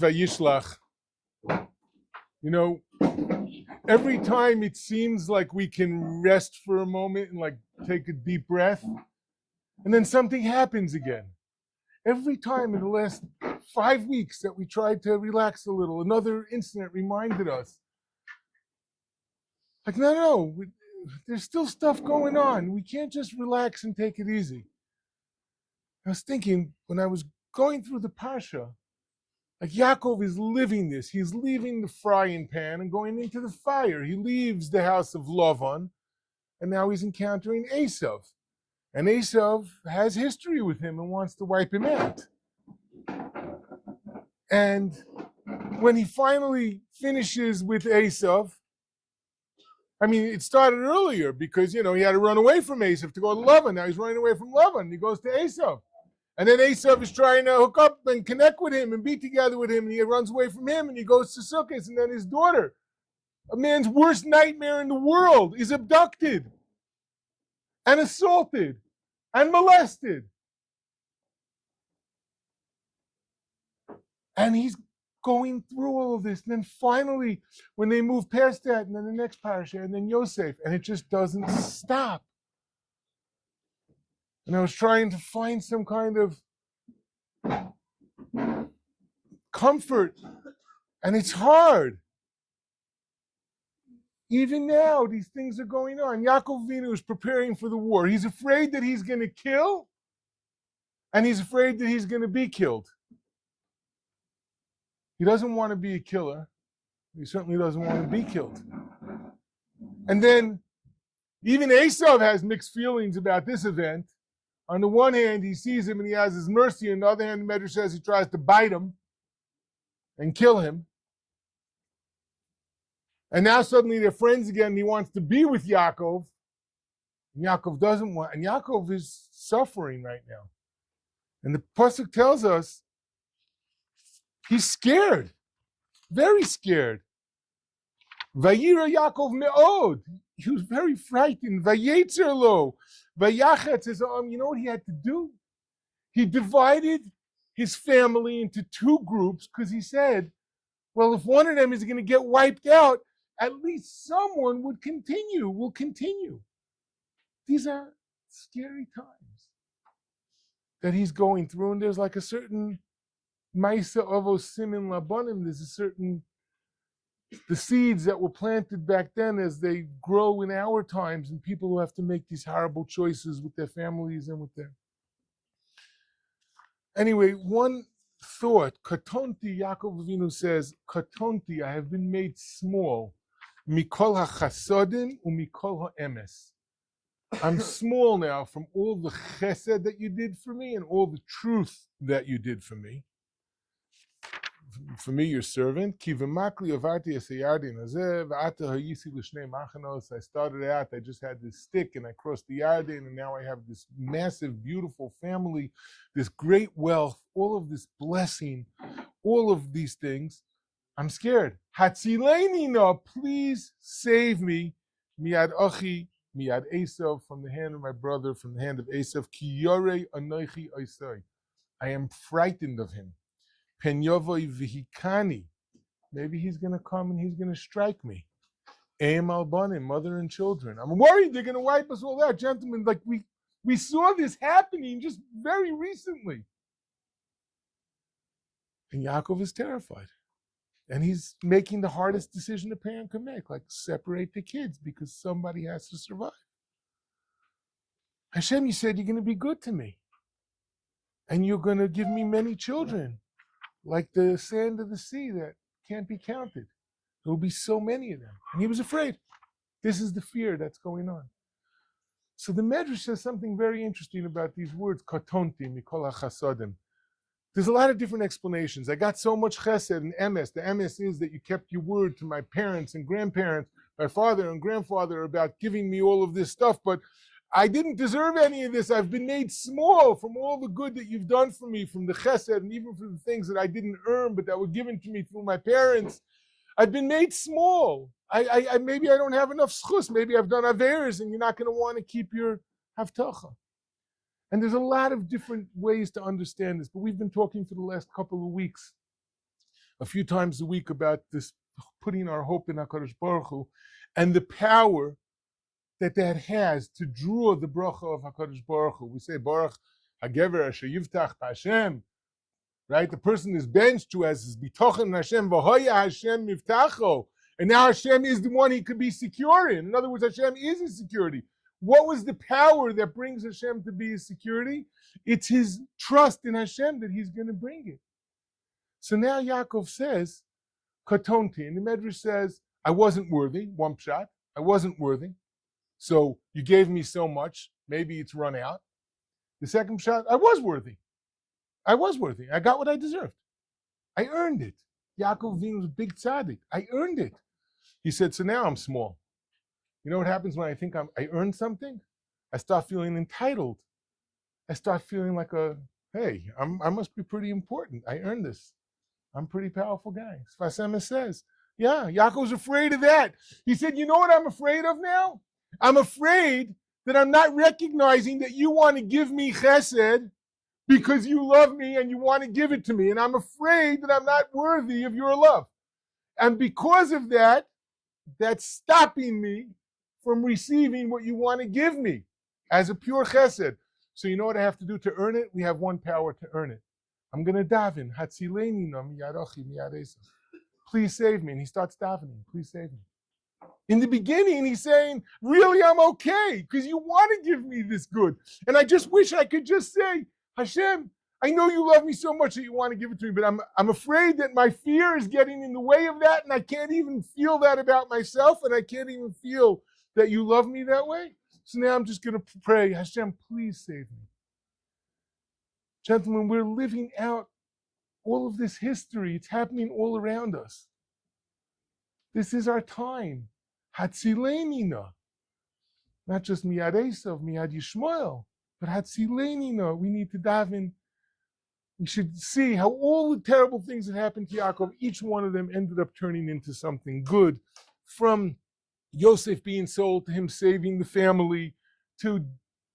Vayishlach. You know, every time it seems like we can rest for a moment and like take a deep breath, and then something happens again. Every time in the last 5 weeks that we tried to relax a little, another incident reminded us. Like, no, there's still stuff going on. We can't just relax and take it easy. I was thinking when I was going through the Parsha, like Yaakov is living this. He's leaving the frying pan and going into the fire. He leaves the house of Lavan, and now he's encountering Esav. And Esav has history with him and wants to wipe him out. And when he finally finishes with Esav, I mean, it started earlier because, he had to run away from Esav to go to Lavan. Now he's running away from Lavan. He goes to Esav. And then Esav is trying to hook up and connect with him and be together with him. And he runs away from him and he goes to Sukkot. And then his daughter, a man's worst nightmare in the world, is abducted and assaulted and molested. And he's going through all of this. And then finally, when they move past that, and then the next parasha, and then Yosef, and it just doesn't stop. And I was trying to find some kind of comfort, and it's hard. Even now, these things are going on. Yaakov Avinu is preparing for the war. He's afraid that he's going to kill, and he's afraid that he's going to be killed. He doesn't want to be a killer. He certainly doesn't want to be killed. And then, even Esav has mixed feelings about this event. On the one hand, he sees him and he has his mercy. On the other hand, the Medrash says he tries to bite him and kill him. And now suddenly they're friends again and he wants to be with Yaakov. And Yaakov doesn't want, and Yaakov is suffering right now. And the Pasuk tells us he's scared, very scared. Vayira Yaakov me'od. He was very frightened. Vayetzer lo. Vayachetz his arm. You know what he had to do? He divided his family into two groups because he said, well, if one of them is going to get wiped out, at least someone will continue. These are scary times that he's going through, and there's like a certain Maisa Ovo Simin Labanim, there's a certain, the seeds that were planted back then as they grow in our times, and people who have to make these horrible choices with their families and with their... Anyway, one thought, Katonti, Yaakov Avinu says, Katonti, I have been made small, Mikol HaChasodim uMikol HaEmes. I'm small now from all the chesed that you did for me and all the truth that you did for me. For me, your servant. I started out, I just had this stick and I crossed the Yarden, and now I have this massive, beautiful family, this great wealth, all of this blessing, all of these things. I'm scared. Hatzileni no, please save me. Miad Achi, Miad Esav, from the hand of my brother, from the hand of Esav. Ki yorei anochi oisai. I am frightened of him. Pen yovoi vihikani. Maybe he's going to come and he's going to strike me. Eim albanim, mother and children. I'm worried they're going to wipe us all out. Gentlemen, like we saw this happening just very recently. And Yaakov is terrified. And he's making the hardest decision a parent can make, like separate the kids because somebody has to survive. Hashem, you said you're going to be good to me. And you're going to give me many children, like the sand of the sea that can't be counted. There will be so many of them. And he was afraid. This is the fear that's going on. So the Medrash says something very interesting about these words, katonti, mikol hachasodim. There's a lot of different explanations. I got so much chesed and emes. The emes is that you kept your word to my parents and grandparents, my father and grandfather, about giving me all of this stuff, but I didn't deserve any of this. I've been made small from all the good that you've done for me, from the chesed and even from the things that I didn't earn, but that were given to me through my parents. I've been made small. I maybe I don't have enough schus. Maybe I've done averes, and you're not going to want to keep your havtacha. And there's a lot of different ways to understand this, but we've been talking for the last couple of weeks a few times a week about this, putting our hope in HaKadosh Baruch Hu, and the power that has to draw the bracha of HaKadosh Baruch Hu. We say, Baruch HaGever Asher Yivtach B'Hashem, right? The person is benched who has his bitochen in Hashem, v'hoya Hashem mivtacho, and now Hashem is the one he could be secure in. In other words, Hashem is his security. What was the power that brings Hashem to be his security? It's his trust in Hashem that he's going to bring it. So now Yaakov says, Katonti, and the Medrash says, I wasn't worthy, one pshat, I wasn't worthy. So you gave me so much, maybe it's run out. The second pshat, I was worthy. I was worthy. I got what I deserved. I earned it. Yaakov Avinu was a big tzaddik. I earned it. He said, so now I'm small. You know what happens when I think I earned something? I start feeling entitled. I start feeling like hey, I must be pretty important. I earned this. I'm a pretty powerful guy. Sfas Emes says, yeah, Yaakov's afraid of that. He said, you know what I'm afraid of now? I'm afraid that I'm not recognizing that you want to give me chesed because you love me and you want to give it to me. And I'm afraid that I'm not worthy of your love. And because of that, that's stopping me from receiving what you want to give me as a pure chesed. So you know what I have to do to earn it? We have one power to earn it. I'm going to daven. Hatzileni na miyarochi miyadesa. Please save me. And he starts davening. Please save me. In the beginning, he's saying, really, I'm okay because you want to give me this good. And I just wish I could just say, Hashem, I know you love me so much that you want to give it to me, but I'm afraid that my fear is getting in the way of that, and I can't even feel that about myself, and I can't even feel that you love me that way. So now I'm just going to pray, Hashem, please save me. Gentlemen, we're living out all of this history. It's happening all around us. This is our time. Hatzilenina. Not just miyad Esav, miyad Yishmael, but Hatzilenina. We need to daven. We should see how all the terrible things that happened to Yaakov, each one of them ended up turning into something good. From Yosef being sold to him saving the family, to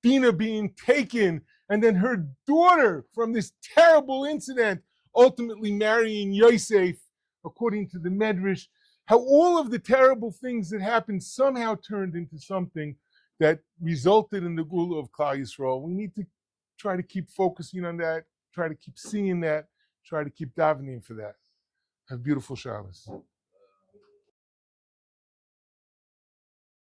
Dinah being taken, and then her daughter from this terrible incident ultimately marrying Yosef, according to the Medrash. How all of the terrible things that happened somehow turned into something that resulted in the Gula of Klal Yisrael. We need to try to keep focusing on that, try to keep seeing that, try to keep davening for that. Have a beautiful Shabbos.